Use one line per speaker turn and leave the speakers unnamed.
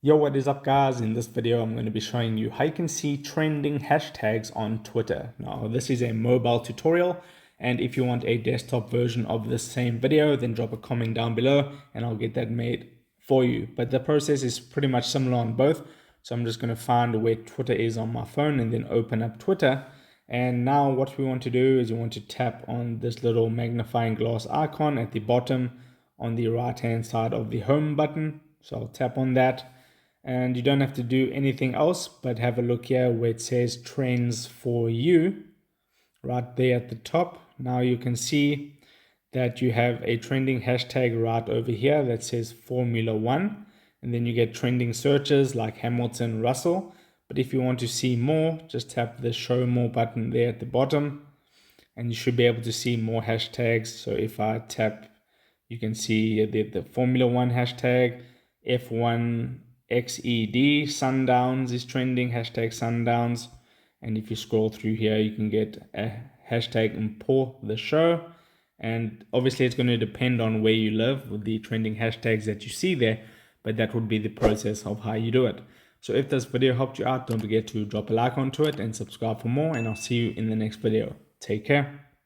Yo, what is up guys? In this video, I'm going to be showing you how you can see trending hashtags on Twitter. Now, this is a mobile tutorial, and if you want a desktop version of the same video, then drop a comment down below and I'll get that made for you. But the process is pretty much similar on both. So I'm just going to find where Twitter is on my phone and then open up Twitter. And now what we want to do is we want to tap on this little magnifying glass icon at the bottom on the right hand side of the home button. So I'll tap on that. And you don't have to do anything else, but have a look here where it says trends for you right there at the top. Now you can see that you have a trending hashtag right over here that says Formula One, and then you get trending searches like Hamilton, Russell. But if you want to see more, just tap the show more button there at the bottom and you should be able to see more hashtags. So if I tap, you can see the Formula One hashtag, F1 XED, Sundowns is trending, hashtag Sundowns. And if you scroll through here, you can get a hashtag import the show. And obviously it's going to depend on where you live with the trending hashtags that you see there, but that would be the process of how you do it. So if this video helped you out, don't forget to drop a like onto it and subscribe for more, and I'll see you in the next video. Take care.